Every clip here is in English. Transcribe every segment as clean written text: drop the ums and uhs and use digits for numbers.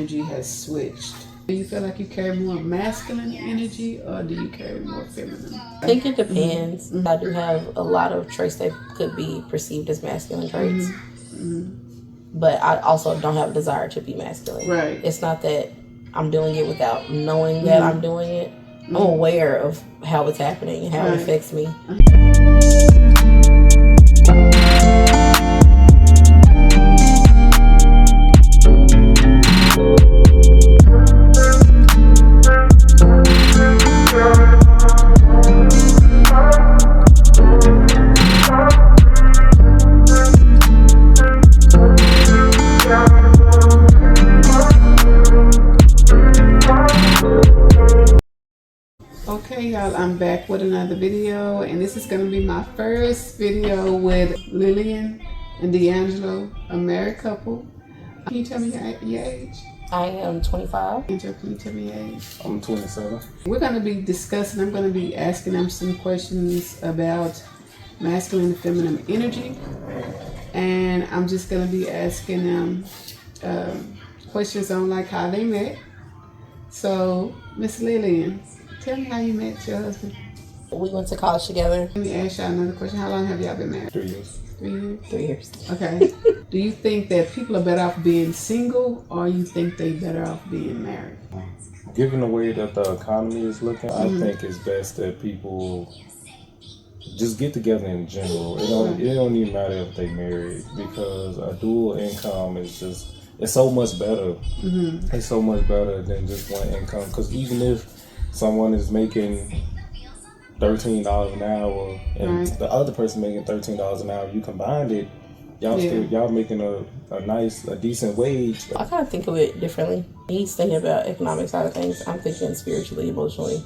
energy has switched. Do you feel like you carry more masculine energy or do you carry more feminine? I think it depends. I do have a lot of traits that could be perceived as masculine traits. But I also don't have a desire to be masculine. Right. It's not that I'm doing it without knowing that I'm doing it. I'm aware of how it's happening and how it affects me. Okay, y'all, I'm back with another video, and this is going to be my first video with Lillian and D'Angelo, a married couple. Can you tell me your age? I am 25. Angel, can you tell me your age? I'm 27. We're going to be discussing, I'm going to be asking them some questions about masculine and feminine energy, and I'm just going to be asking them questions on like how they met. So, Miss Lillian, tell me how you met your husband. We went to college together. Let me ask y'all another question. How long have y'all been married? 3 years. 3 years? 3 years. Okay. Do you think that people are better off being single, or you think they better off being married? Given the way that the economy is looking, I think it's best that people just get together in general. It don't even matter if they married, because a dual income is just, it's so much better. It's so much better than just one income, because even if someone is making $13 an hour and the other person making $13 an hour, you combined it, y'all making a decent wage. I kind of think of it differently. He's thinking about economic side of things. I'm thinking spiritually, emotionally.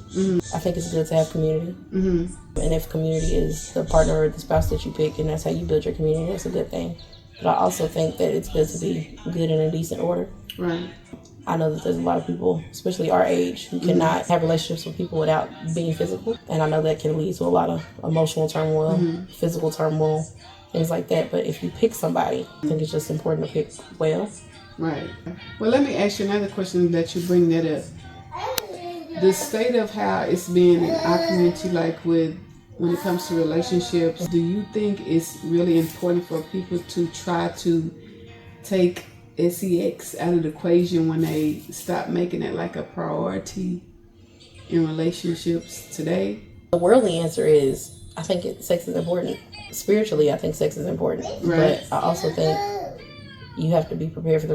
I think it's good to have community. And if community is the partner or the spouse that you pick, and that's how you build your community, that's a good thing. But I also think that it's good to be good in a decent order. Right. I know that there's a lot of people, especially our age, who cannot have relationships with people without being physical. And I know that can lead to a lot of emotional turmoil, physical turmoil, things like that. But if you pick somebody, I think it's just important to pick well. Right. Well, let me ask you another question that you bring that up. The state of how it's been in our community, like when it comes to relationships, do you think it's really important for people to try to take sex out of the equation when they stop making it like a priority in relationships today? The worldly answer is, I think sex is important. Spiritually, I think sex is important. Right. But I also think you have to be prepared for the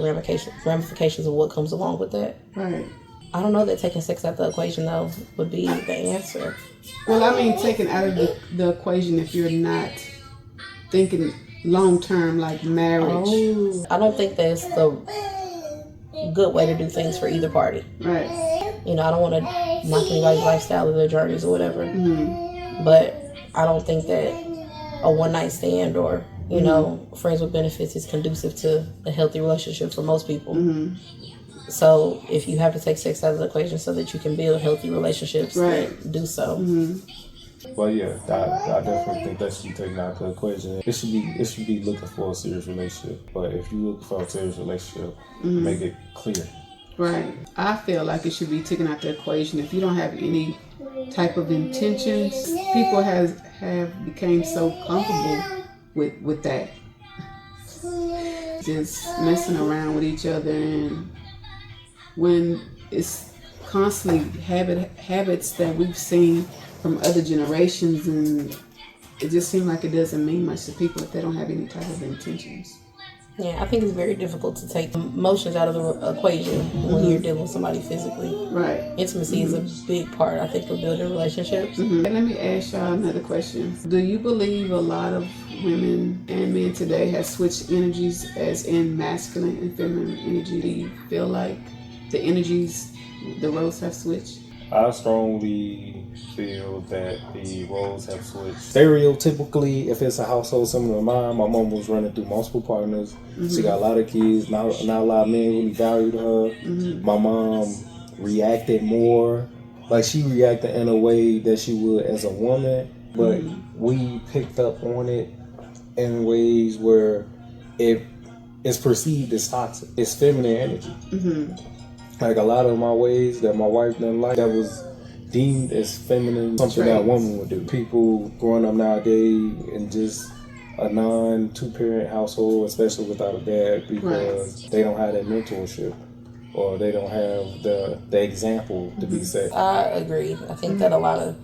ramifications of what comes along with that. Right. I don't know that taking sex out the equation, though, would be the answer. Well, I mean, taking out of the equation if you're not thinking long term, like marriage. Oh, I don't think that's the good way to do things for either party. Right. You know, I don't want to knock anybody's lifestyle or their journeys or whatever. But I don't think that a one night stand or, you know, friends with benefits is conducive to a healthy relationship for most people. So if you have to take sex out of the equation so that you can build healthy relationships, then do so. Well, yeah, I definitely think that should be taken out of the equation. It should be looking for a serious relationship. But if you look for a serious relationship, make it clear. Right. I feel like it should be taken out the equation. If you don't have any type of intentions, people have become so comfortable with that. Just messing around with each other, and when it's constantly habits that we've seen from other generations, and it just seems like it doesn't mean much to people if they don't have any type of intentions. Yeah, I think it's very difficult to take emotions out of the equation when you're dealing with somebody physically. Right. Intimacy is a big part, I think, of building relationships. And let me ask y'all another question. Do you believe a lot of women and men today have switched energies, as in masculine and feminine energy? Do you feel like the energies, the roles have switched? I strongly feel that the roles have switched. Stereotypically, if it's a household similar to mine, my mom was running through multiple partners. She got a lot of kids. Not a lot of men really valued her. My mom reacted more. Like, she reacted in a way that she would as a woman. But we picked up on it in ways where if it's perceived as toxic. It's feminine energy. Like a lot of my ways that my wife didn't like, that was deemed as feminine, something that a woman would do. People growing up nowadays in just a two-parent household, especially without a dad, because they don't have that mentorship or they don't have the example to be set. I agree. I think that a lot of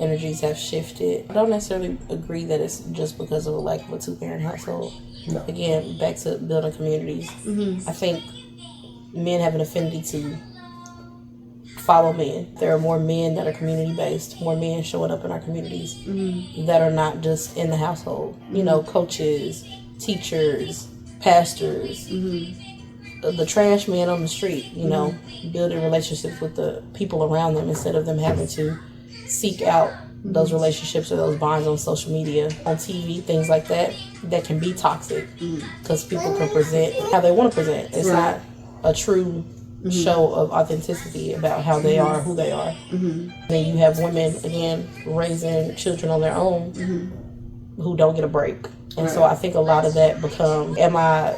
energies have shifted. I don't necessarily agree that it's just because of a lack of a two-parent household. No. Again, back to building communities. I think men have an affinity to follow men. There are more men that are community-based, more men showing up in our communities that are not just in the household. You know, coaches, teachers, pastors, the trash man on the street, you know, building relationships with the people around them instead of them having to seek out those relationships or those bonds on social media, on TV, things like that, that can be toxic because people can present how they want to present. It's not a true show of authenticity about how they are, who they are. Then you have women, again, raising children on their own who don't get a break. And so I think a lot of that becomes, am I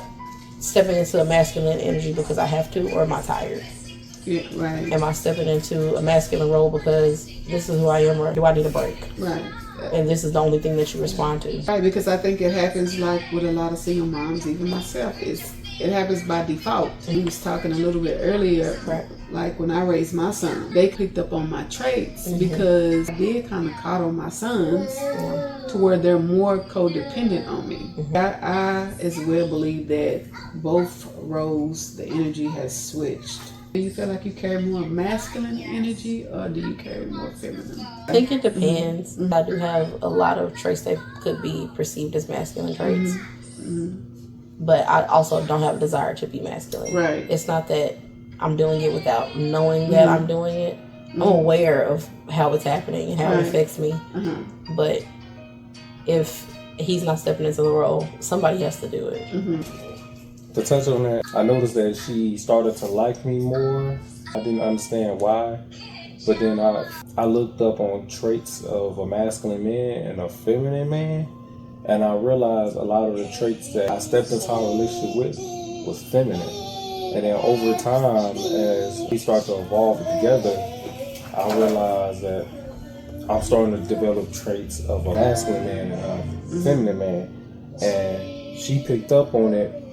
stepping into a masculine energy because I have to, or am I tired? Yeah, right. Am I stepping into a masculine role because this is who I am, or do I need a break? Right. And this is the only thing that you respond to. Right, because I think it happens like with a lot of single moms, even myself. It happens by default. We was talking a little bit earlier, like when I raised my son, they picked up on my traits because I did kind of coddle my sons to where they're more codependent on me. I as well believe that both roles, the energy has switched. Do you feel like you carry more masculine energy or do you carry more feminine? I think it depends. I do have a lot of traits that could be perceived as masculine traits. But I also don't have a desire to be masculine. Right. It's not that I'm doing it without knowing that I'm doing it. I'm aware of how it's happening and how it affects me. But if he's not stepping into the role, somebody has to do it. To touch on that, I noticed that she started to like me more. I didn't understand why. But then I looked up on traits of a masculine man and a feminine man. And I realized a lot of the traits that I stepped into a relationship with was feminine. And then over time, as we start to evolve together, I realized that I'm starting to develop traits of a masculine man and a feminine man. And she picked up on it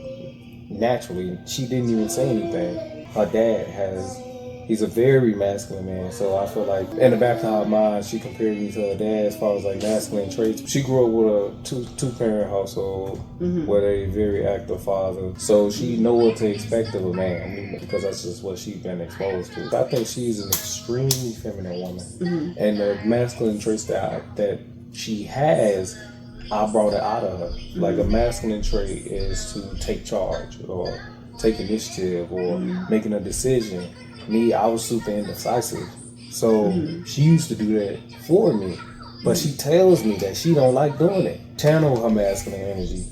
naturally. She didn't even say anything. Her dad he's a very masculine man, so I feel like in the back of her mind, she compared me to her dad as far as like masculine traits. She grew up with a two-parent household with a very active father, so she know what to expect of a man because that's just what she's been exposed to. I think she's an extremely feminine woman, and the masculine traits that she has, I brought it out of her. Like a masculine trait is to take charge or take initiative or making a decision. Me, I was super indecisive. So she used to do that for me. But she tells me that she don't like doing it. Channel her masculine energy.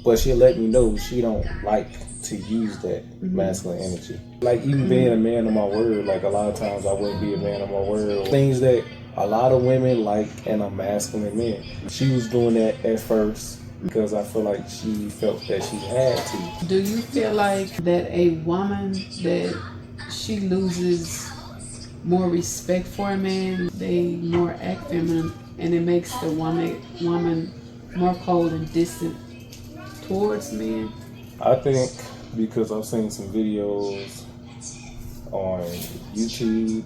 But she'll let me know she don't like to use that masculine energy. Like even being a man of my word, like a lot of times I wouldn't be a man of my word. Things that a lot of women like in a masculine man. She was doing that at first because I feel like she felt that she had to. Do you feel like that a woman that she loses more respect for a man, they more act feminine, and it makes the woman more cold and distant towards men? I think because I've seen some videos on YouTube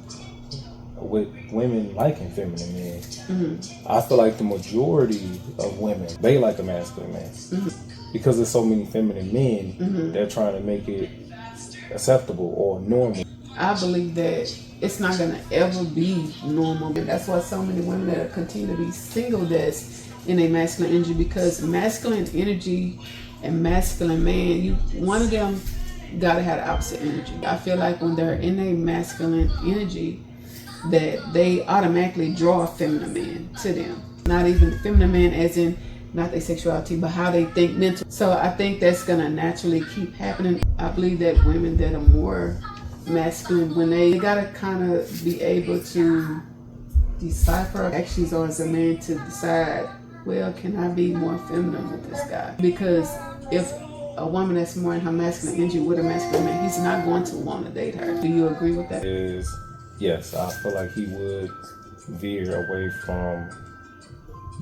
with women liking feminine men. I feel like the majority of women, they like a masculine man. Because there's so many feminine men, they're trying to make it acceptable or normal. I believe that it's not going to ever be normal. That's why so many women that continue to be single that's in a masculine energy, because masculine energy and masculine man, one of them got to have the opposite energy. I feel like when they're in a masculine energy, that they automatically draw a feminine man to them. Not even feminine man as in not their sexuality, but how they think mentally. So I think that's going to naturally keep happening. I believe that women that are more masculine, when they got to kind of be able to decipher actions, or as a man to decide, well, can I be more feminine with this guy? Because if a woman that's more in her masculine energy with a masculine man, he's not going to want to date her. Do you agree with that? Yes, I feel like he would veer away from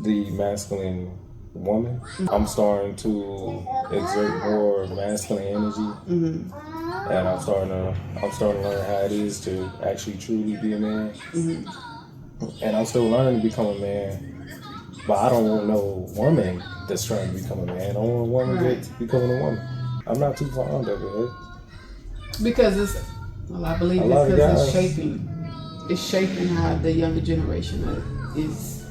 the masculine woman. I'm starting to exert more masculine energy, and I'm starting to learn how it is to actually truly be a man. And I'm still learning to become a man, but I don't want no woman that's trying to become a man. I don't want a woman that's becoming a woman. I'm not too fond of it. Because I believe because it's shaping how the younger generation is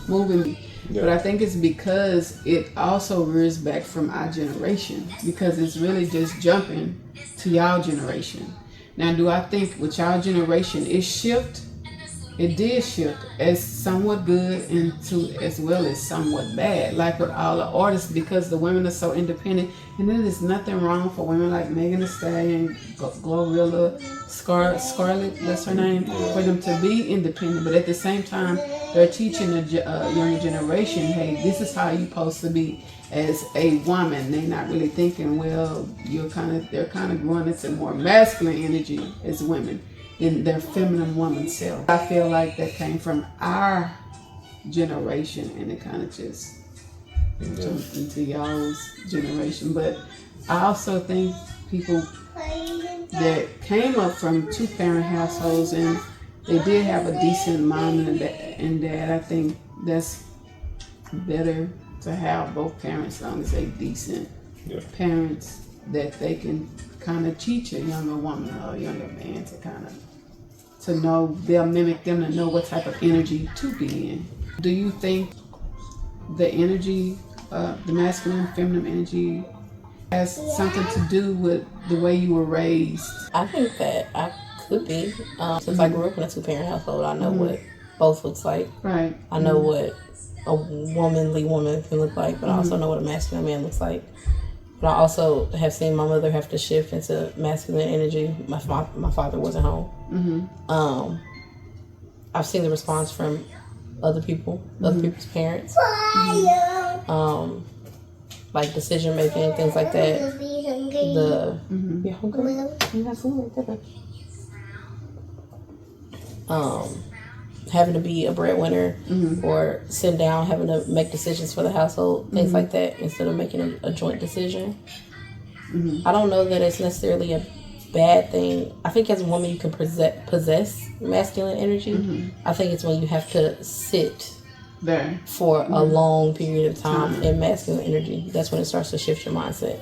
moving. Yeah. But I think it's because it also rears back from our generation, because it's really just jumping to y'all generation. Now, do I think with y'all generation it shift? It did shift as somewhat good into as well as somewhat bad, like with all the artists, because the women are so independent, and then there's nothing wrong for women like Megan Thee Stallion, Glorilla, Scarlett, that's her name, for them to be independent. But at the same time, they're teaching the younger generation, hey, this is how you're supposed to be as a woman. They're not really thinking, well, they're kind of growing into more masculine energy as women in their feminine woman self. I feel like that came from our generation, and it kind of just jumped into y'all's generation. But I also think people that came up from two-parent households and they did have a decent mom and dad, I think that's better to have both parents, as long as they decent parents that they can kind of teach a younger woman or a younger man to know, they'll mimic them to know what type of energy to be in. Do you think the energy, the masculine, feminine energy has something to do with the way you were raised? I think that I could be. Since I grew up in a two-parent household, I know what both looks like. Right. I know what a womanly woman can look like, but I also know what a masculine man looks like. But I also have seen my mother have to shift into masculine energy. My father wasn't home. I've seen the response from other people, other people's parents. Like decision making, things like that. You're hungry? You have food right there. Having to be a breadwinner or sitting down, having to make decisions for the household, things like that, instead of making a joint decision. I don't know that it's necessarily a bad thing. I think as a woman you can possess masculine energy. I think it's when you have to sit there for a long period of time in masculine energy. That's when it starts to shift your mindset.